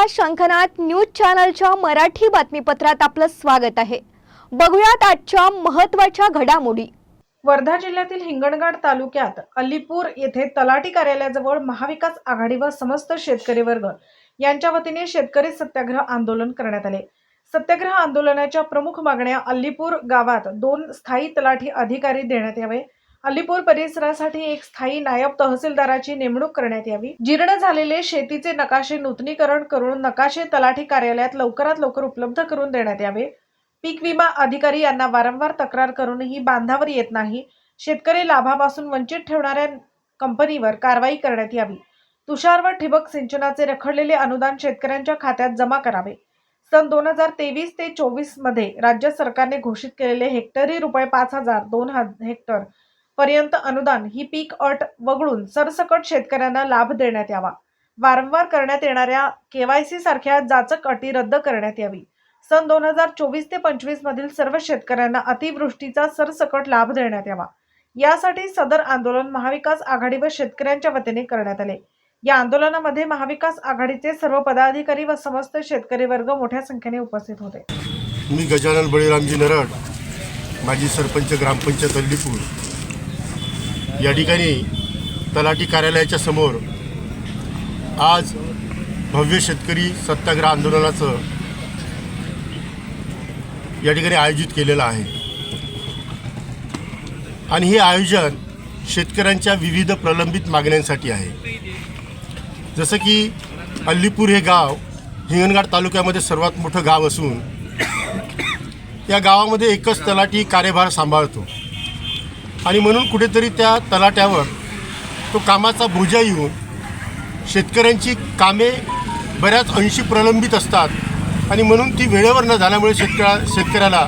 नमस्कार, शंखनाद न्यूज चॅनलच्या मराठी बातमीपत्रात आपलं स्वागत आहे। बघूयात आजच्या महत्त्वाच्या घडामोडी। वर्धा जिल्ह्यातील हिंगणघाट तालुक्यात अलीपूर येथे तलाठी कार्यालयाजवळ महाविकास आघाडी व समस्त शेतकरी वर्ग यांच्या वतीने शेतकरी सत्याग्रह आंदोलन करण्यात आले। सत्याग्रह आंदोलनाच्या प्रमुख मागण्या अलीपूर गावात 2 स्थायी तलाठी अधिकारी देण्यात यावे, अलीपूर परिसरासाठी एक स्थायी नायब तहसीलदाराची नेमणूक करण्यात यावी, जीर्ण झालेले शेतीचे नकाशे नूतनीकरण करून नकाशे तलाठी कार्यालयात लवकरात लवकर उपलब्ध करून देण्यात यावे, पीक विमा अधिकारी यांना वारंवार तक्रार करूनही बांधावर येत नाही, शेतकरी लाभापासून वंचित ठेवणाऱ्या कंपनीवर कारवाई करण्यात यावी, तुषार व ठिबक सिंचनाचे रखडलेले अनुदान शेतकऱ्यांच्या खात्यात जमा करावे। सन 2023 ते 24 मध्ये राज्य सरकारने घोषित केलेले हेक्टरी रुपये 5,000 2 हेक्टर पर्यंत अनुदान ही पीक अट वगळून सरसकट शेतकऱ्यांना लाभ देण्यात यावा। वारंवार करण्यात येणाऱ्या केवायसी सारख्या जाचक अटी रद्द करण्यात यावी। सन 2024 ते 25 मधील सर्व शेतकऱ्यांना अतिवृष्टीचा सरसकट लाभ देण्यात यावा। यासाठी सदर आंदोलन महाविकास आघाडी व शेतकऱ्यांच्या वतीने करण्यात आले। या आंदोलनामध्ये महाविकास आघाडीचे सर्व पदाधिकारी व समस्त शेतकरी वर्ग मोठ्या संख्येने उपस्थित होते। मी गजानन बळीरामजी नरड, माजी सरपंच ग्रामपंचायत अलीपूर। या ठिकाणी तलाठी कार्यालयाच्या समोर आज भव्य शेतकरी सत्याग्रह आंदोलनाचं या ठिकाणी आयोजित केलेलं आहे आणि हे आयोजन शेतकऱ्यांच्या विविध प्रलंबित मागण्यांसाठी आहे। जसं की अलीपूर हे गाव हिंगणघाट तालुक्यामध्ये सर्वात मोठं गाव असून या गावामध्ये एकच तलाठी कार्यभार सांभाळतो आणि म्हणून कुठेतरी त्या तलाट्यावर तो कामाचा बोजा येऊन शेतकऱ्यांची कामे बऱ्याच अंशी प्रलंबित असतात आणि म्हणून ती वेळेवर न झाल्यामुळे शेतकऱ्याला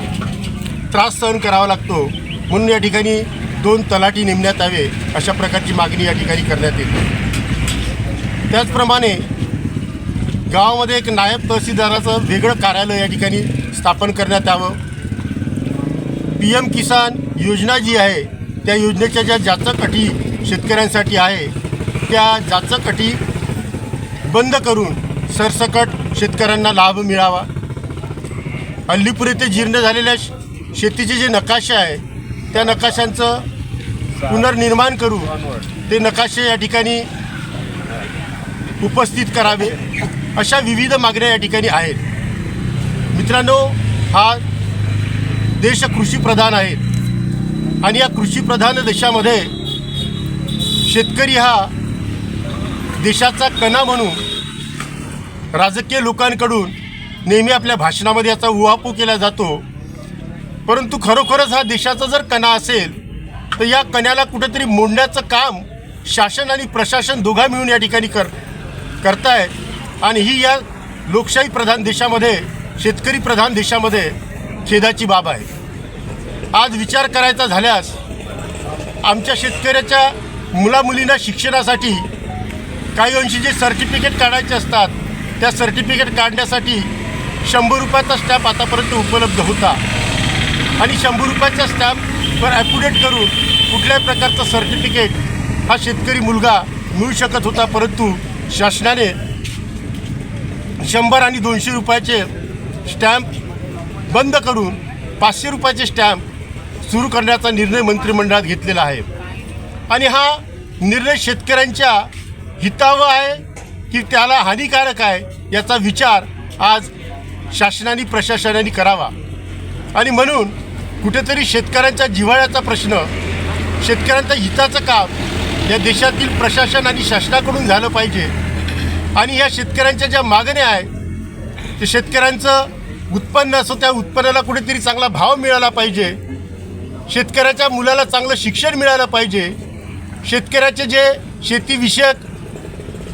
त्रास सहन करावा लागतो। म्हणून या ठिकाणी 2 तलाठी नेमण्यात यावे अशा प्रकारची मागणी या ठिकाणी करण्यात येते। त्याचप्रमाणे गावामध्ये एक नायब तहसीलदाराचं वेगळं कार्यालय या ठिकाणी स्थापन करण्यात यावं। PM किसान योजना जी आहे त्या योजनेच्या ज्या जाचक अटी शेतकऱ्यांसाठी आहे त्या जाचक अटी बंद करून सरसकट शेतकऱ्यांना लाभ मिळावा। अलीपूर येथे जीर्ण झालेल्या शेतीचे जे नकाशे आहे त्या नकाशांचं पुनर्निर्माण करून ते नकाशे या ठिकाणी उपस्थित करावे अशा विविध मागण्या या ठिकाणी आहेत। मित्रांनो, हा देश कृषीप्रधान आहे आणि या कृषीप्रधान देशामध्ये शेतकरी हा देशाचा कणा म्हणून राजकीय लोकांकडून नेहमी आपल्या भाषणामध्ये याचा उहापोह केला जातो, परंतु खरोखरच हा देशाचा जर कणा असेल तर या कण्याला कुठेतरी मोडण्याचं काम शासन आणि प्रशासन दोघा मिळून या ठिकाणी करतायत आणि ही या लोकशाही प्रधान देशामध्ये, शेतकरी प्रधान देशामध्ये खेदाची बाब आहे। आज विचार करायचा झाल्यास आमच्या शेतकऱ्याच्या मुलामुलींना शिक्षणासाठी काही अंशी जे सर्टिफिकेट काढायचे असतात त्या सर्टिफिकेट काढण्यासाठी 100 रुपयाचा स्टॅम्प आतापर्यंत उपलब्ध होता आणि 100 रुपयाच्या स्टॅम्पवर ॲफिडेविट करून कुठल्याही प्रकारचं सर्टिफिकेट हा शेतकरी मुलगा मिळू शकत होता, परंतु शासनाने 100 आणि 200 रुपयाचे स्टॅम्प बंद करून 500 रुपयाचे स्टॅम्प सुरू करण्याचा निर्णय मंत्रिमंडळात घेतलेला आहे आणि हा निर्णय शेतकऱ्यांच्या हितावर आहे की त्याला हानिकारक आहे याचा विचार आज शासनाने प्रशासनाने करावा आणि म्हणून कुठेतरी शेतकऱ्यांच्या जिव्हाळ्याचा प्रश्न, शेतकऱ्यांच्या हिताचं काम या देशातील प्रशासन आणि शासनाकडून झालं पाहिजे आणि या शेतकऱ्यांच्या ज्या मागण्या आहेत ते शेतकऱ्यांचं उत्पन्न असो त्या उत्पन्नाला कुठेतरी चांगला भाव मिळाला पाहिजे, शेतकऱ्याच्या मुलाला चांगलं शिक्षण मिळालं पाहिजे, शेतकऱ्याचे जे शेतीविषयक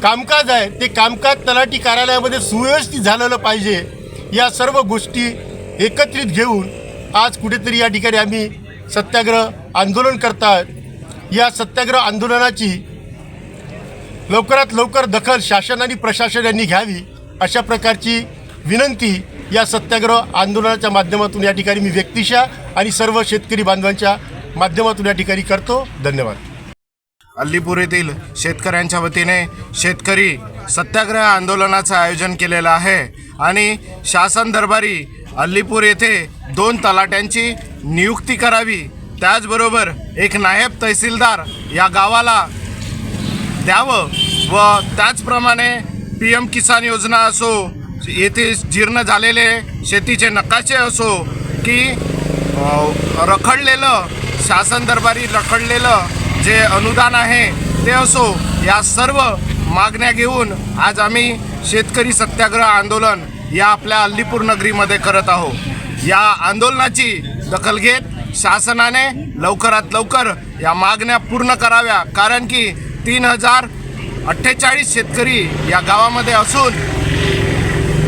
कामकाज आहे ते कामकाज तलाठी कार्यालयामध्ये सुव्यवस्थित झालेलं पाहिजे। या सर्व गोष्टी एकत्रित घेऊन आज कुठेतरी या ठिकाणी आम्ही सत्याग्रह आंदोलन करतात। या सत्याग्रह आंदोलनाची लवकरात लवकर दखल शासन आणि प्रशासन यांनी घ्यावी अशा प्रकारची विनंती या सत्याग्रह आंदोलनाच्या माध्यमातून या ठिकाणी मी व्यक्तिशः आणि सर्व शेतकरी बांधवांच्या माध्यमातून या ठिकाणी करतो। धन्यवाद। अल्लीपूर येथील शेतकऱ्यांच्या वतीने शेतकरी सत्याग्रह आंदोलनाचं आयोजन केलेलं आहे आणि शासन दरबारी अल्लीपूर येथे 2 तलाट्यांची नियुक्ती करावी, त्याचबरोबर एक नायब तहसीलदार या गावाला द्यावं व त्याचप्रमाणे PM किसान योजना असो, येथे जीर्ण झालेले शेतीचे नकाशे असो की रखडलेलं शासन दरबारी रखडलेलं जे अनुदान आहे ते असो, या सर्व मागण्या घेऊन आज आम्ही शेतकरी सत्याग्रह आंदोलन या आपल्या अल्लीपूर नगरीमध्ये करत आहोत। या आंदोलनाची दखल घेत शासनाने लवकरात लवकर या मागण्या पूर्ण कराव्या, कारण की 3048 शेतकरी या गावामध्ये असून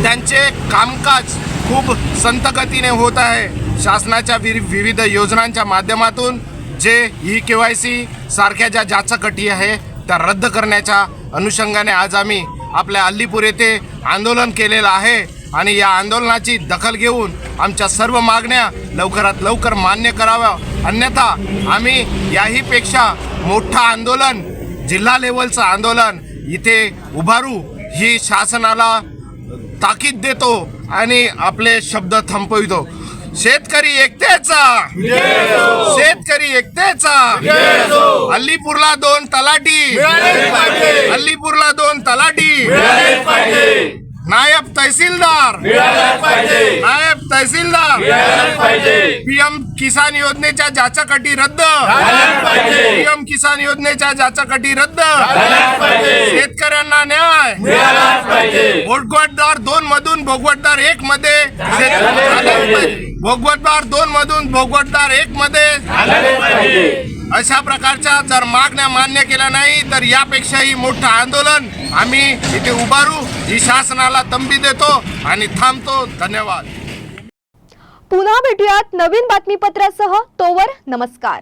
त्यांचे कामकाज खूप संथ गतीने होत आहे। शासनाच्या विविध योजनांच्या माध्यमातून जे EKYC सारख्या ज्या जाचकटी आहे त्या रद्द करण्याच्या अनुषंगाने आज आम्ही आपल्या अल्लीपूर येथे आंदोलन केलेलं आहे आणि या आंदोलनाची दखल घेऊन आमच्या सर्व मागण्या लवकरात लवकर मान्य कराव्या, अन्यथा आम्ही याहीपेक्षा मोठं आंदोलन, जिल्हा लेवलचं आंदोलन इथे उभारू ही शासनाला ताकीद देतो आणि आपले शब्द थांबवितो। शेतकरी एकतेचा, शेतकरी एकतेचा, अल्लीपूरला 2 तलाठी, अल्लीपूरला 2 तलाठी, नायब तहसीलदार, नायब तहसीलदार, PM किसान योजनेच्या जाचकटी रद्द, PM किसान योजनेच्या जाचकटी रद्द, शेतकऱ्यांना न्याय, भोगवटदार 2 मधून भोगवटदार 1 मध्ये, भोगवटदार 2 मधून भोगवटदार 1 मध्ये, अशा प्रकारच्या जर मागण्या मान्य केल्या नाही तर यापेक्षाही मोठं आंदोलन आम्ही इथे उभारू ही शासनाला तंबी देतो आणि थांबतो। धन्यवाद। पुन्हा भेटूयात नवीन बातमीपत्रासह, तोवर नमस्कार।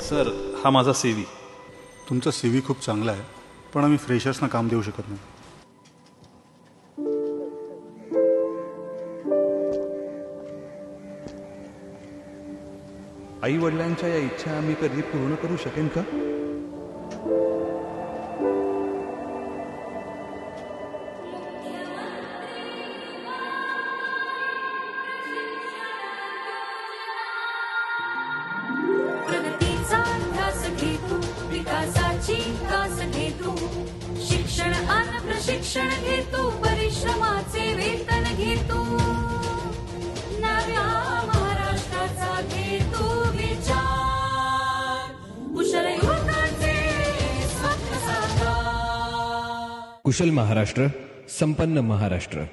सर, हा माझा CV। तुमचा CV खूप चांगला आहे, पण आम्ही फ्रेशर्सना काम देऊ शकत नाही। आई वडिलांच्या या इच्छा आम्ही कधी पूर्ण करू शकेन का? प्रगतीचा ध्यास घे तू, विकासाची कास घे तू, शिक्षण आणि प्रशिक्षण घे तू, परिश्रमाचे वेतन घे तू, नव्या महाराष्ट्राचा घे तू विचार, कुशल युवकांचे स्वप्न साकार। कुशल महाराष्ट्र, संपन्न महाराष्ट्र।